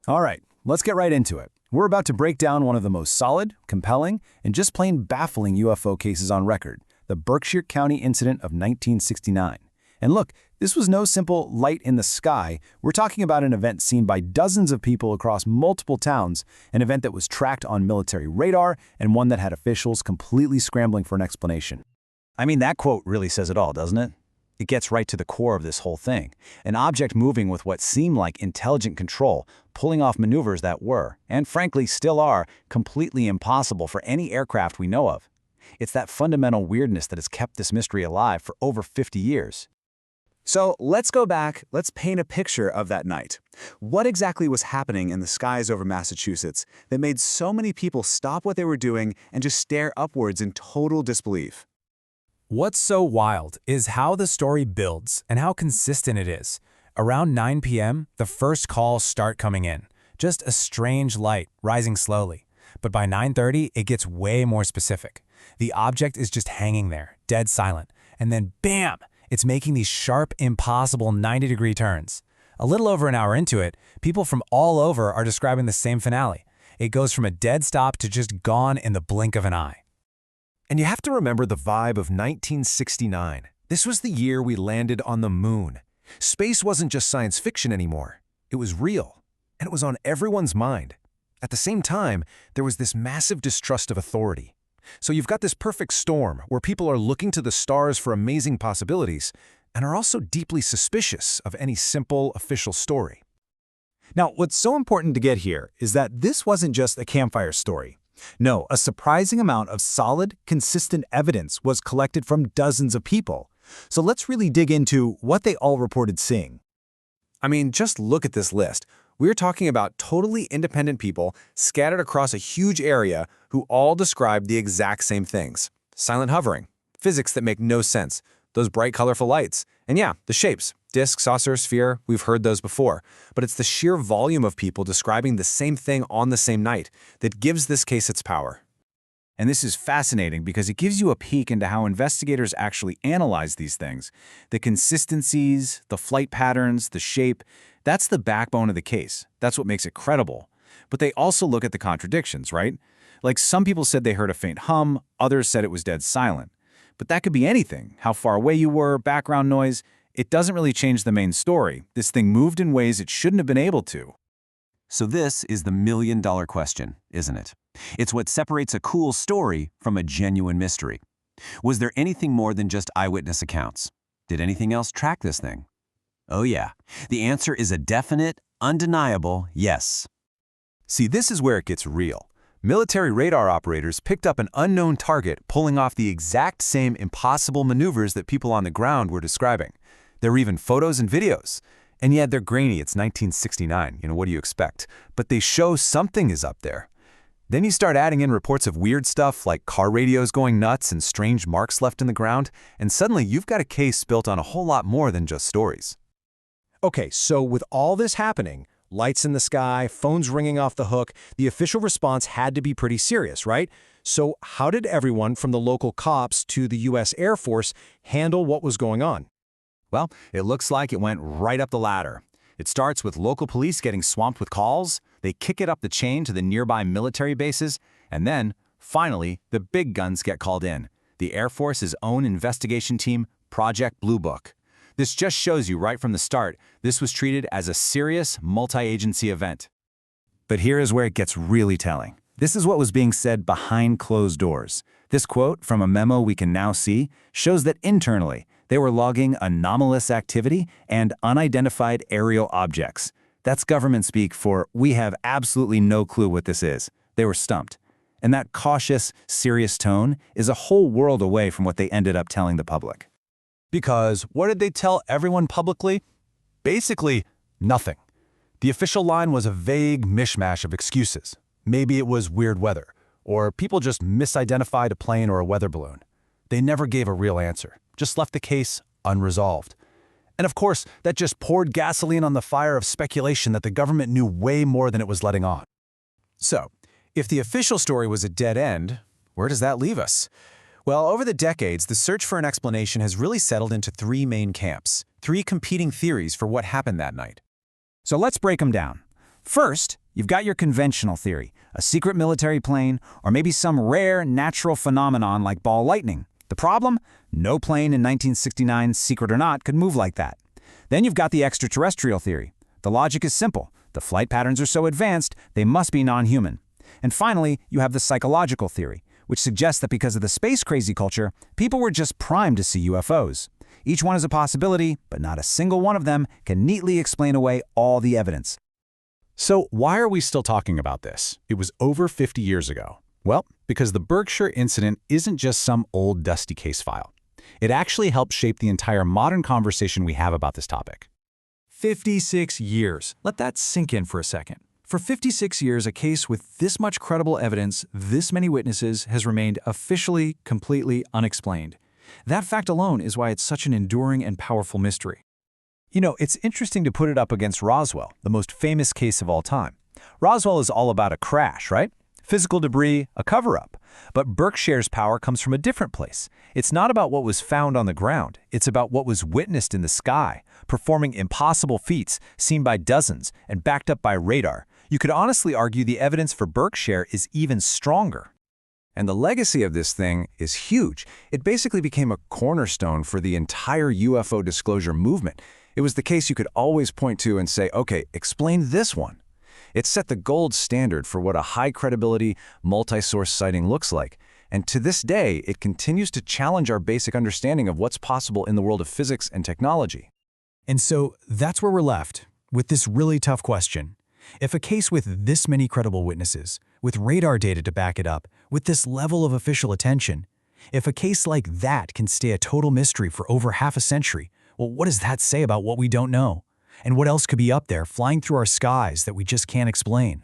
All right, let's get right into it. We're about to break down one of the most solid, compelling, and just plain baffling UFO cases on record, the Berkshire County incident of 1969. And look, this was no simple light in the sky. We're talking about an event seen by dozens of people across multiple towns, an event that was tracked on military radar, and one that had officials completely scrambling for an explanation. I mean, that quote really says it all, doesn't it? It gets right to the core of this whole thing. An object moving with what seemed like intelligent control, pulling off maneuvers that were, and frankly still are, completely impossible for any aircraft we know of. It's that fundamental weirdness that has kept this mystery alive for over 50 years. So let's go back, let's paint a picture of that night. What exactly was happening in the skies over Massachusetts that made so many people stop what they were doing and just stare upwards in total disbelief? What's so wild is how the story builds and how consistent it is. Around 9 p.m., the first calls start coming in. Just a strange light rising slowly. But by 9:30, it gets way more specific. The object is just hanging there, dead silent. And then bam! It's making these sharp, impossible 90-degree turns. A little over an hour into it, people from all over are describing the same finale. It goes from a dead stop to just gone in the blink of an eye. And you have to remember the vibe of 1969. This was the year we landed on the moon. Space wasn't just science fiction anymore. It was real, and it was on everyone's mind. At the same time, there was this massive distrust of authority. So you've got this perfect storm where people are looking to the stars for amazing possibilities and are also deeply suspicious of any simple official story. Now, what's so important to get here is that this wasn't just a campfire story. No, a surprising amount of solid, consistent evidence was collected from dozens of people. So let's really dig into what they all reported seeing. I mean, just look at this list. We're talking about totally independent people scattered across a huge area who all described the exact same things. Silent hovering, physics that make no sense, those bright colorful lights, and yeah, the shapes. Disc, saucer, sphere, we've heard those before. But it's the sheer volume of people describing the same thing on the same night that gives this case its power. And this is fascinating because it gives you a peek into how investigators actually analyze these things. The consistencies, the flight patterns, the shape, that's the backbone of the case. That's what makes it credible. But they also look at the contradictions, right? Like some people said they heard a faint hum, others said it was dead silent. But that could be anything, how far away you were, background noise. It doesn't really change the main story. This thing moved in ways it shouldn't have been able to. So this is the million-dollar question, isn't it? It's what separates a cool story from a genuine mystery. Was there anything more than just eyewitness accounts? Did anything else track this thing? Oh yeah, the answer is a definite, undeniable yes. See, this is where it gets real. Military radar operators picked up an unknown target pulling off the exact same impossible maneuvers that people on the ground were describing. There were even photos and videos. And yet they're grainy, it's 1969, what do you expect? But they show something is up there. Then you start adding in reports of weird stuff like car radios going nuts and strange marks left in the ground, and suddenly you've got a case built on a whole lot more than just stories. Okay, so with all this happening, lights in the sky, phones ringing off the hook, the official response had to be pretty serious, right? So how did everyone from the local cops to the U.S. Air Force handle what was going on? Well, it looks like it went right up the ladder. It starts with local police getting swamped with calls, they kick it up the chain to the nearby military bases, and then, finally, the big guns get called in, the Air Force's own investigation team, Project Blue Book. This just shows you right from the start, this was treated as a serious, multi-agency event. But here is where it gets really telling. This is what was being said behind closed doors. This quote from a memo we can now see shows that internally, they were logging anomalous activity and unidentified aerial objects. That's government speak for, we have absolutely no clue what this is. They were stumped. And that cautious, serious tone is a whole world away from what they ended up telling the public. Because what did they tell everyone publicly? Basically, nothing. The official line was a vague mishmash of excuses. Maybe it was weird weather, or people just misidentified a plane or a weather balloon. They never gave a real answer, just left the case unresolved. And of course, that just poured gasoline on the fire of speculation that the government knew way more than it was letting on. So, if the official story was a dead end, where does that leave us? Well, over the decades, the search for an explanation has really settled into three main camps, three competing theories for what happened that night. So let's break them down. First, you've got your conventional theory, a secret military plane, or maybe some rare natural phenomenon like ball lightning. The problem? No plane in 1969, secret or not, could move like that. Then you've got the extraterrestrial theory. The logic is simple. The flight patterns are so advanced, they must be non-human. And finally, you have the psychological theory, which suggests that because of the space-crazy culture, people were just primed to see UFOs. Each one is a possibility, but not a single one of them can neatly explain away all the evidence. So why are we still talking about this? It was over 50 years ago. Well, because the Berkshire incident isn't just some old dusty case file. It actually helped shape the entire modern conversation we have about this topic. 56 years. Let that sink in for a second. For 56 years, a case with this much credible evidence, this many witnesses, has remained officially, completely unexplained. That fact alone is why it's such an enduring and powerful mystery. You know, it's interesting to put it up against Roswell, the most famous case of all time. Roswell is all about a crash, right? Physical debris, a cover-up. But Berkshire's power comes from a different place. It's not about what was found on the ground. It's about what was witnessed in the sky, performing impossible feats seen by dozens and backed up by radar. You could honestly argue the evidence for Berkshire is even stronger. And the legacy of this thing is huge. It basically became a cornerstone for the entire UFO disclosure movement. It was the case you could always point to and say, okay, explain this one. It set the gold standard for what a high-credibility, multi-source sighting looks like. And to this day, it continues to challenge our basic understanding of what's possible in the world of physics and technology. And so that's where we're left, with this really tough question. If a case with this many credible witnesses, with radar data to back it up, with this level of official attention, if a case like that can stay a total mystery for over half a century, well, what does that say about what we don't know? And what else could be up there flying through our skies that we just can't explain?